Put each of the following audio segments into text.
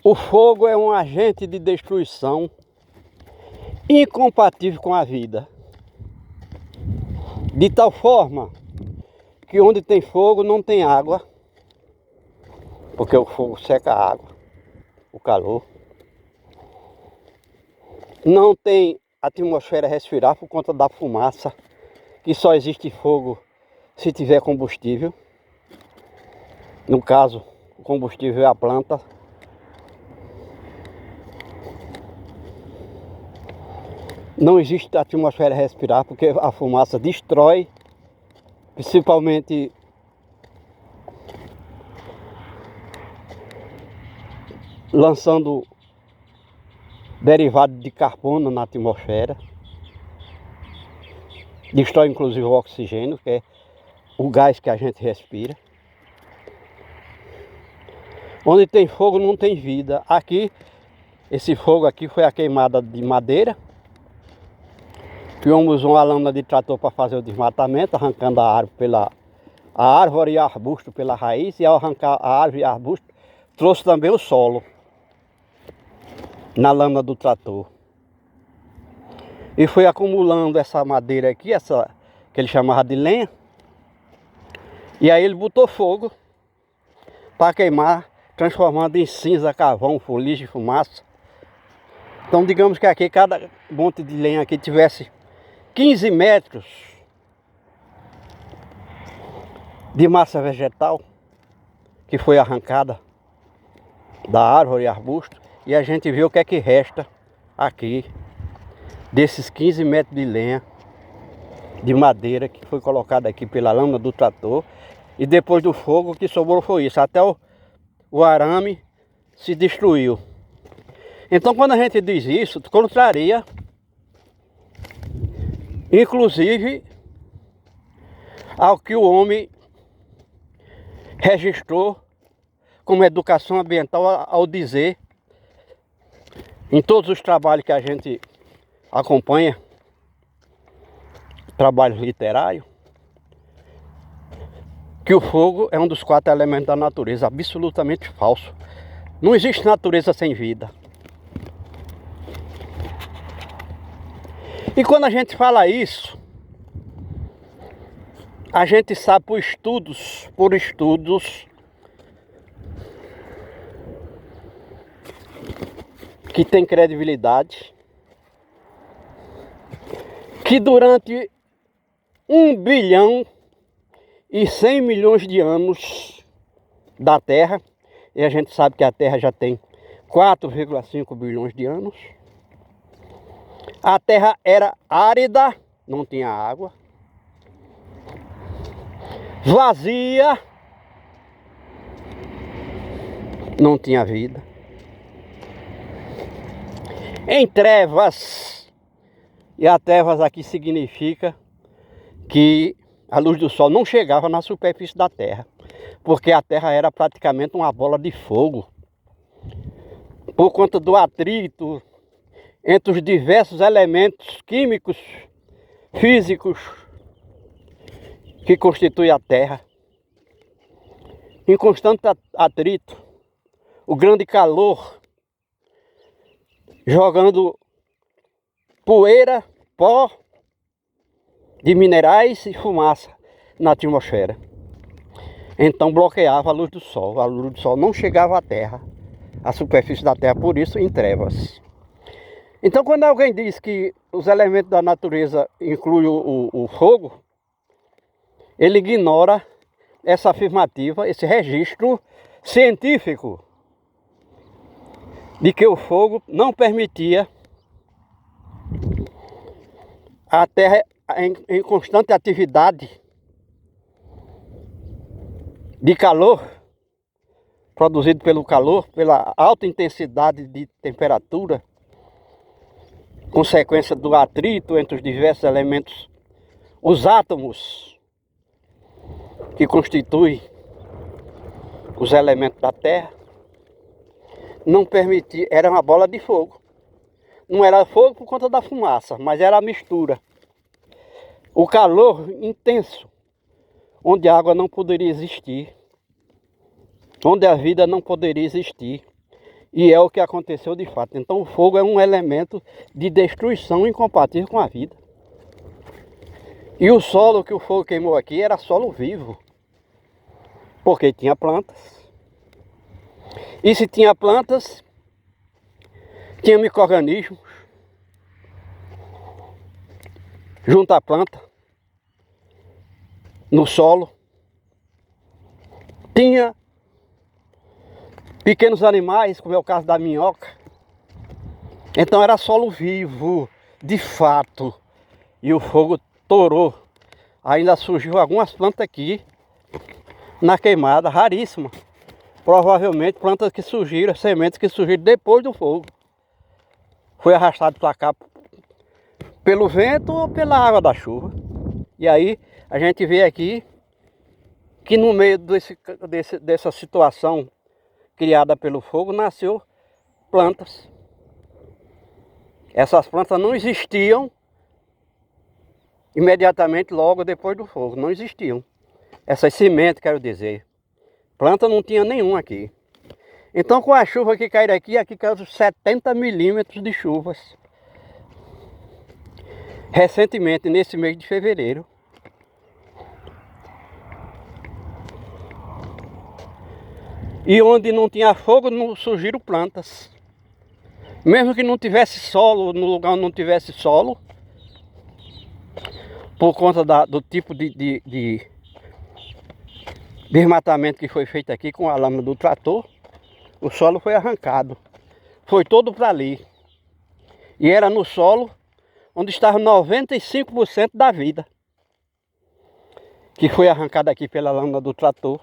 O fogo é um agente de destruição incompatível com a vida. De tal forma que onde tem fogo não tem água, porque o fogo seca a água, o calor. Não tem atmosfera respirar por conta da fumaça, que só existe fogo se tiver combustível. No caso, o combustível é a planta. Não existe atmosfera respirar porque a fumaça destrói, principalmente lançando derivado de carbono na atmosfera. Destrói inclusive o oxigênio, que é o gás que a gente respira. Onde tem fogo não tem vida. Aqui, esse fogo aqui foi a queimada de madeira. Que o homem usou uma lâmina de trator para fazer o desmatamento, arrancando a árvore e arbusto pela raiz. E ao arrancar a árvore e arbusto, trouxe também o solo na lâmina do trator. E foi acumulando essa madeira aqui, essa que ele chamava de lenha. E aí ele botou fogo para queimar, transformando em cinza, carvão, fuligem, fumaça. Então digamos que aqui cada monte de lenha aqui tivesse 15 metros de massa vegetal que foi arrancada da árvore e arbusto, e a gente vê o que é que resta aqui desses 15 metros de lenha de madeira que foi colocada aqui pela lâmina do trator, e depois do fogo o que sobrou foi isso, até o arame se destruiu. Então quando a gente diz isso, contraria inclusive ao que o homem registrou como educação ambiental ao dizer, em todos os trabalhos que a gente acompanha, trabalhos literários, que o fogo é um dos 4 elementos da natureza. Absolutamente falso. Não existe natureza sem vida. E quando a gente fala isso, a gente sabe por estudos, que tem credibilidade, que durante 1 bilhão e 100 milhões de anos da Terra, e a gente sabe que a Terra já tem 4,5 bilhões de anos, a Terra era árida, não tinha água, vazia, não tinha vida, em trevas. E a trevas aqui significa que a luz do sol não chegava na superfície da Terra, porque a Terra era praticamente uma bola de fogo, por conta do atrito entre os diversos elementos químicos, físicos, que constituem a Terra. Em constante atrito, o grande calor, jogando poeira, pó de minerais e fumaça na atmosfera. Então bloqueava a luz do sol não chegava à Terra, à superfície da Terra, por isso em trevas. Então quando alguém diz que os elementos da natureza incluem o fogo, ele ignora essa afirmativa, esse registro científico de que o fogo não permitia a Terra em constante atividade de calor, produzido pelo calor, pela alta intensidade de temperatura, consequência do atrito entre os diversos elementos, os átomos que constituem os elementos da Terra, não permitia, era uma bola de fogo. Não era fogo por conta da fumaça, mas era a mistura. O calor intenso, onde a água não poderia existir, onde a vida não poderia existir. E é o que aconteceu de fato. Então o fogo é um elemento de destruição incompatível com a vida. E o solo que o fogo queimou aqui era solo vivo. Porque tinha plantas. E se tinha plantas, tinha micro-organismos junto à planta, no solo. Tinha pequenos animais, como é o caso da minhoca. Então era solo vivo, de fato. E o fogo torou. Ainda surgiu algumas plantas aqui na queimada, raríssimas. Provavelmente plantas que surgiram, sementes que surgiram depois do fogo. Foi arrastado para cá pelo vento ou pela água da chuva. E aí a gente vê aqui que no meio dessa situação criada pelo fogo, nasceu plantas. Essas plantas não existiam imediatamente logo depois do fogo, não existiam. Essas sementes, quero dizer. Planta não tinha nenhum aqui. Então com a chuva que caiu aqui caiu 70 milímetros de chuvas. Recentemente, nesse mês de fevereiro. E onde não tinha fogo, não surgiram plantas. Mesmo que não tivesse solo, no lugar onde não tivesse solo, por conta do tipo de desmatamento que foi feito aqui com a lâmina do trator, o solo foi arrancado. Foi todo para ali. E era no solo onde estava 95% da vida, que foi arrancado aqui pela lâmina do trator.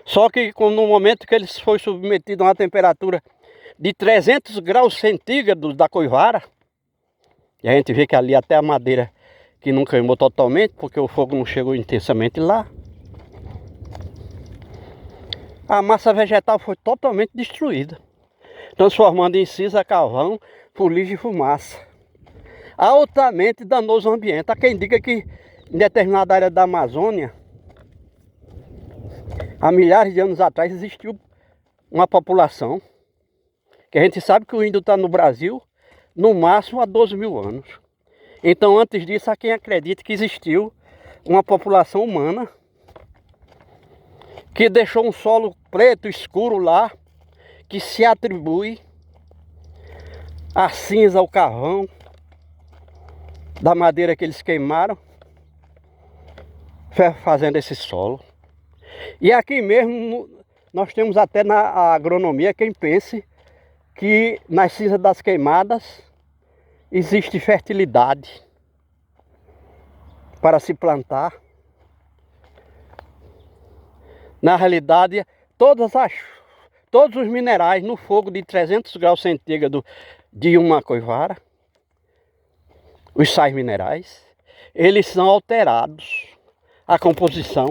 Só que no momento que eles foi submetido a uma temperatura de 300 graus centígrados da coivara, e a gente vê que ali até a madeira que não queimou totalmente, porque o fogo não chegou intensamente lá, a massa vegetal foi totalmente destruída, transformando em cinza, carvão, fuligem e fumaça. Altamente danoso ao ambiente. Há quem diga que em determinada área da Amazônia, há milhares de anos atrás, existiu uma população, que a gente sabe que o índio está no Brasil, no máximo há 12 mil anos. Então antes disso, há quem acredita que existiu uma população humana, que deixou um solo preto, escuro lá, que se atribui à cinza, ao carvão, da madeira que eles queimaram, fazendo esse solo. E aqui mesmo, nós temos até na agronomia quem pense que nas cinzas das queimadas existe fertilidade para se plantar. Na realidade, todos os minerais no fogo de 300 graus centígrados de uma coivara, os sais minerais, eles são alterados, a composição,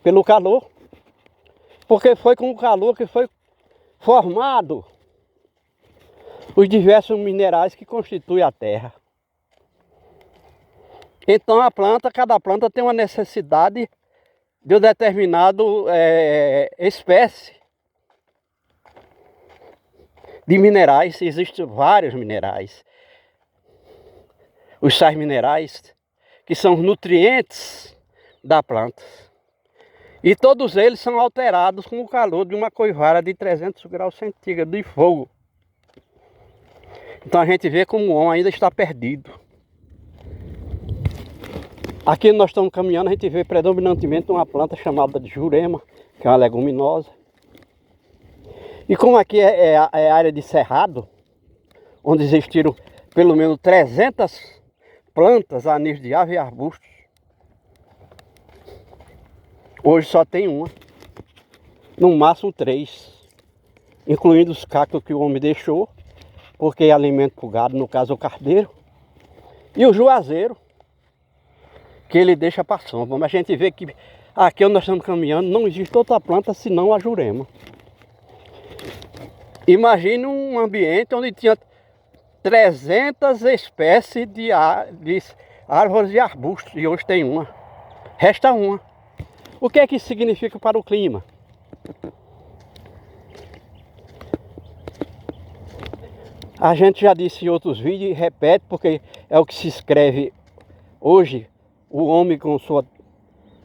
pelo calor, porque foi com o calor que foi formado os diversos minerais que constituem a terra. Então cada planta tem uma necessidade de um determinado espécie de minerais. Existem vários minerais. Os sais minerais, que são os nutrientes da planta. E todos eles são alterados com o calor de uma coivara de 300 graus centígrados de fogo. Então a gente vê como o homem ainda está perdido. Aqui nós estamos caminhando, a gente vê predominantemente uma planta chamada de jurema, que é uma leguminosa. E como aqui é área de cerrado, onde existiram pelo menos 300 plantas a nível de árvore e arbustos, hoje só tem uma, no máximo 3, incluindo os cactos que o homem deixou, porque é alimento para o gado, no caso o carneiro, e o juazeiro, que ele deixa para sombra. Mas a gente vê que aqui onde nós estamos caminhando não existe outra planta senão a jurema. Imagine um ambiente onde tinha 300 espécies de árvores e arbustos, e hoje tem uma, resta uma. O que é que isso significa para o clima? A gente já disse em outros vídeos e repete porque é o que se escreve hoje. O homem com sua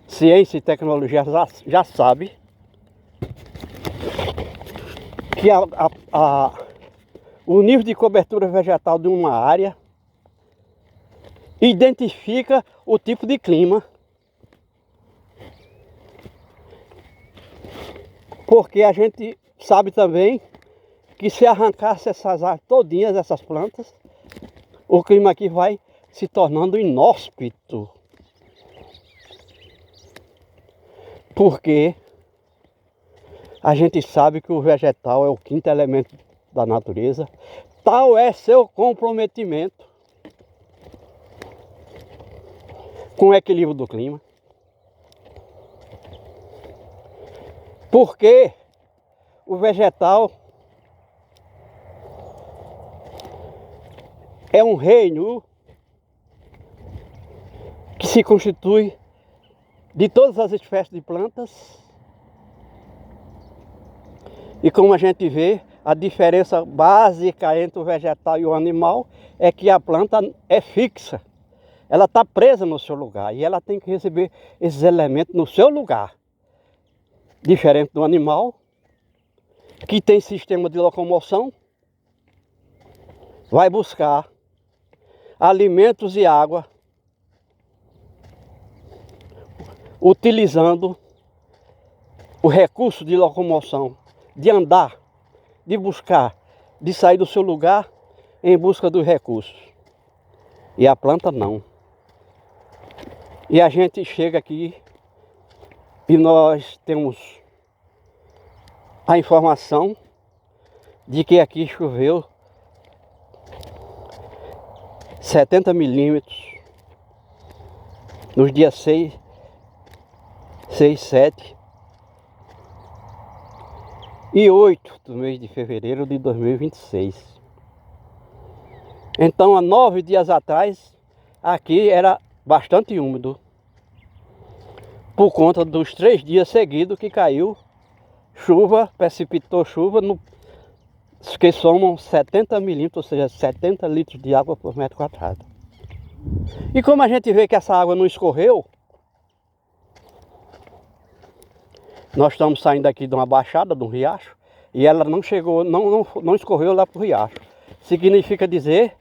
ciência e tecnologia já sabe que o nível de cobertura vegetal de uma área identifica o tipo de clima. Porque a gente sabe também que se arrancasse essas árvores todinhas, essas plantas, o clima aqui vai se tornando inóspito. Porque a gente sabe que o vegetal é o quinto elemento da natureza. Tal é seu comprometimento com o equilíbrio do clima. Porque o vegetal é um reino que se constitui de todas as espécies de plantas. E como a gente vê, a diferença básica entre o vegetal e o animal é que a planta é fixa. Ela está presa no seu lugar e ela tem que receber esses elementos no seu lugar. Diferente do animal, que tem sistema de locomoção, vai buscar alimentos e água, utilizando o recurso de locomoção, de andar, de buscar, de sair do seu lugar em busca dos recursos. E a planta não. E a gente chega aqui e nós temos a informação de que aqui choveu 70 milímetros nos dias 6, 7 e 8 do mês de fevereiro de 2026. Então, há 9 dias atrás, aqui era bastante úmido, por conta dos 3 dias seguidos que caiu chuva, precipitou chuva, que somam 70 milímetros, ou seja, 70 litros de água por metro quadrado. E como a gente vê que essa água não escorreu, nós estamos saindo aqui de uma baixada, de um riacho, e ela não chegou, não escorreu lá para o riacho. Significa dizer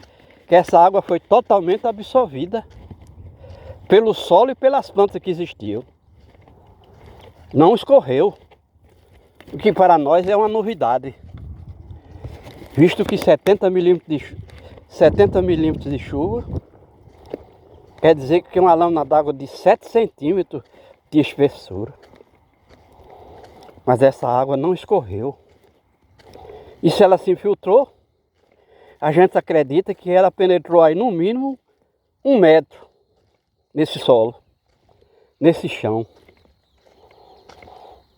que essa água foi totalmente absorvida pelo solo e pelas plantas que existiam. Não escorreu, o que para nós é uma novidade, visto que 70 milímetros de chuva quer dizer que é uma lâmina d'água de 7 centímetros de espessura. Mas essa água não escorreu. E se ela se infiltrou, a gente acredita que ela penetrou aí no mínimo 1 metro nesse solo, nesse chão.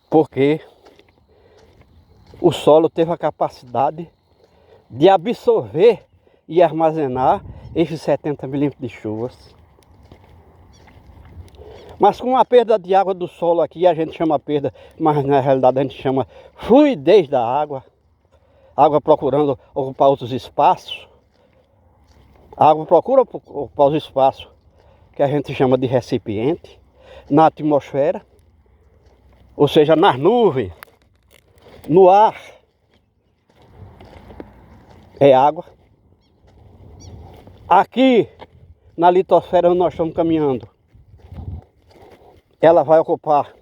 Porque o solo teve a capacidade de absorver e armazenar esses 70 milímetros de chuvas. Mas com a perda de água do solo aqui, a gente chama perda, mas na realidade a gente chama fluidez da água. Água procurando ocupar outros espaços. A água procura ocupar os espaços que a gente chama de recipiente na atmosfera, ou seja, nas nuvens, no ar, é água. Aqui na litosfera onde nós estamos caminhando, ela vai ocupar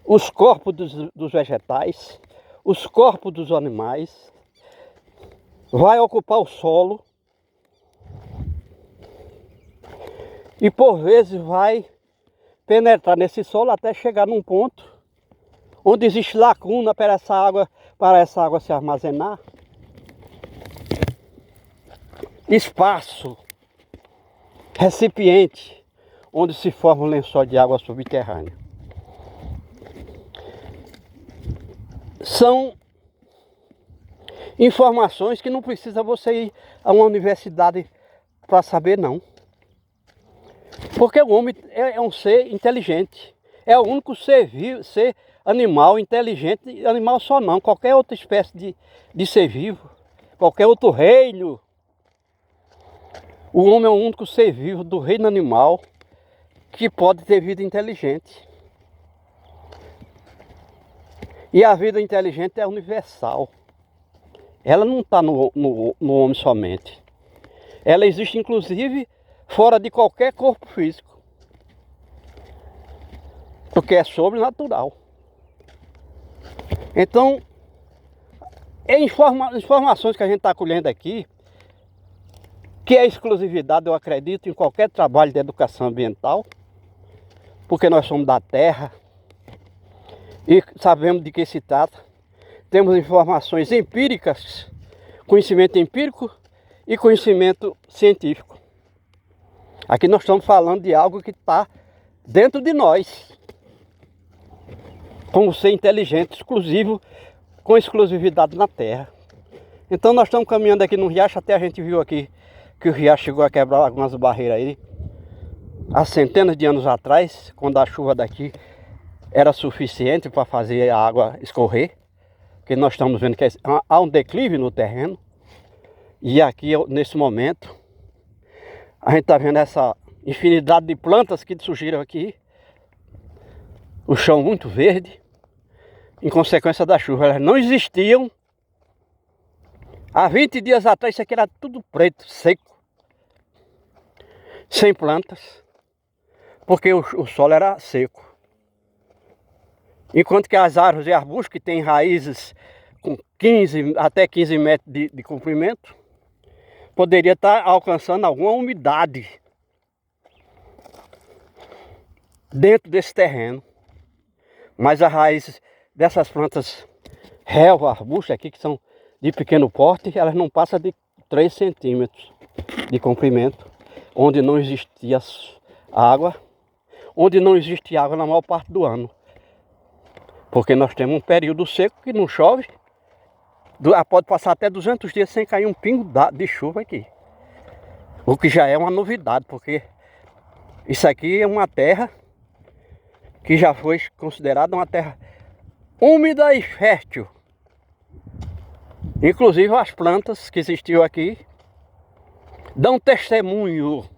os corpos dos vegetais, os corpos dos animais, vai ocupar o solo e por vezes vai penetrar nesse solo até chegar num ponto onde existe lacuna para essa água se armazenar. Espaço, recipiente, onde se forma um lençol de água subterrânea. São informações que não precisa você ir a uma universidade para saber, não. Porque o homem é um ser inteligente. É o único ser animal inteligente, animal só não, qualquer outra espécie de ser vivo qualquer outro reino. O homem é o único ser vivo do reino animal que pode ter vida inteligente. E a vida inteligente é universal. Ela não está no homem somente. Ela existe inclusive fora de qualquer corpo físico. Porque é sobrenatural. Então, informações que a gente está colhendo aqui, que é exclusividade, eu acredito, em qualquer trabalho de educação ambiental, porque nós somos da terra e sabemos de que se trata. Temos informações empíricas, conhecimento empírico e conhecimento científico. Aqui nós estamos falando de algo que está dentro de nós, como ser inteligente, exclusivo, com exclusividade na terra. Então nós estamos caminhando aqui no riacho, até a gente viu aqui que o riacho chegou a quebrar algumas barreiras aí, há centenas de anos atrás, quando a chuva daqui era suficiente para fazer a água escorrer, porque nós estamos vendo que há um declive no terreno, e aqui nesse momento a gente está vendo essa infinidade de plantas que surgiram aqui, o chão muito verde, em consequência da chuva. Elas não existiam. Há 20 dias atrás isso aqui era tudo preto, seco, sem plantas, porque o solo era seco. Enquanto que as árvores e arbustos que têm raízes com até 15 metros de comprimento, poderia estar alcançando alguma umidade dentro desse terreno. Mas as raízes dessas plantas relva, arbustos aqui, que são de pequeno porte, elas não passam de 3 centímetros de comprimento, onde não existia água, onde não existe água na maior parte do ano. Porque nós temos um período seco que não chove, pode passar até 200 dias sem cair um pingo de chuva aqui. O que já é uma novidade, porque isso aqui é uma terra que já foi considerada uma terra úmida e fértil. Inclusive as plantas que existiam aqui dão testemunho.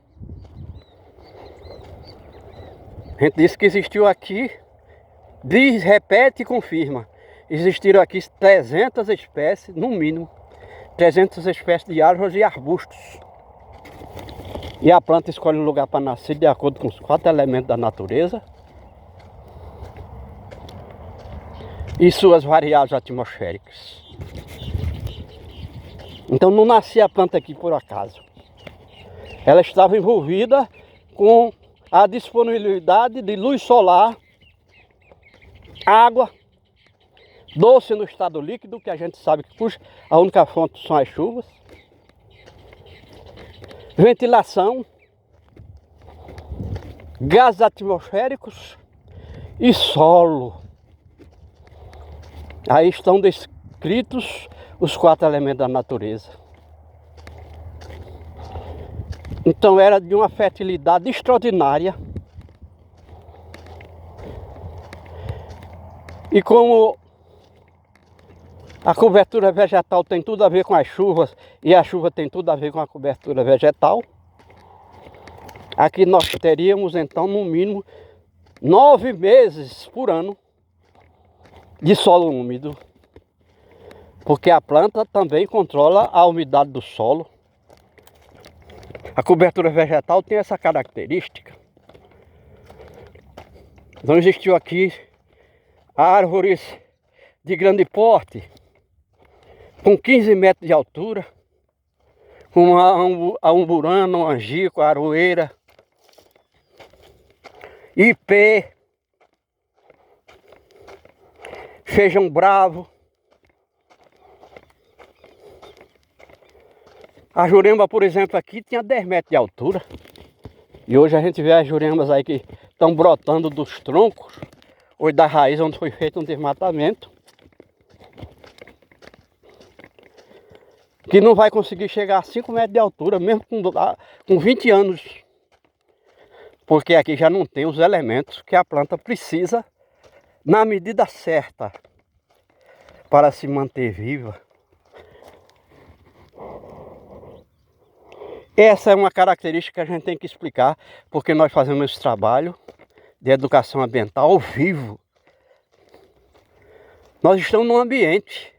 A gente disse que existiu aqui, diz, repete e confirma. Existiram aqui 300 espécies, no mínimo, 300 espécies de árvores e arbustos. E a planta escolhe um lugar para nascer de acordo com os 4 elementos da natureza e suas variáveis atmosféricas. Então não nascia a planta aqui por acaso. Ela estava envolvida com a disponibilidade de luz solar, água, doce no estado líquido, que a gente sabe que puxa, a única fonte são as chuvas, ventilação, gases atmosféricos e solo. Aí estão descritos os 4 elementos da natureza. Então era de uma fertilidade extraordinária. E como a cobertura vegetal tem tudo a ver com as chuvas e a chuva tem tudo a ver com a cobertura vegetal, aqui nós teríamos então no mínimo 9 meses por ano de solo úmido, porque a planta também controla a umidade do solo. A cobertura vegetal tem essa característica. Então existiu aqui árvores de grande porte, com 15 metros de altura, como a umburana, o angico, a aroeira, ipê, feijão bravo, a jurema, por exemplo, aqui tinha 10 metros de altura. E hoje a gente vê as juremas aí que estão brotando dos troncos, ou da raiz onde foi feito um desmatamento, que não vai conseguir chegar a 5 metros de altura, mesmo com 20 anos. Porque aqui já não tem os elementos que a planta precisa na medida certa para se manter viva. Essa é uma característica que a gente tem que explicar, porque nós fazemos esse trabalho de educação ambiental ao vivo. Nós estamos num ambiente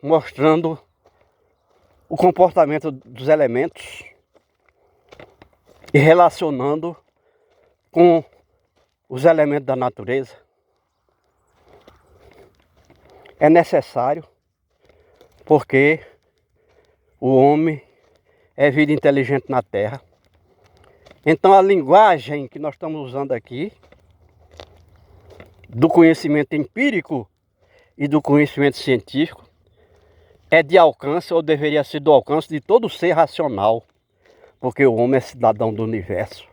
mostrando o comportamento dos elementos e relacionando com os elementos da natureza. É necessário, porque o homem é vida inteligente na Terra. Então a linguagem que nós estamos usando aqui, do conhecimento empírico e do conhecimento científico, é de alcance, ou deveria ser do alcance de todo ser racional, porque o homem é cidadão do universo.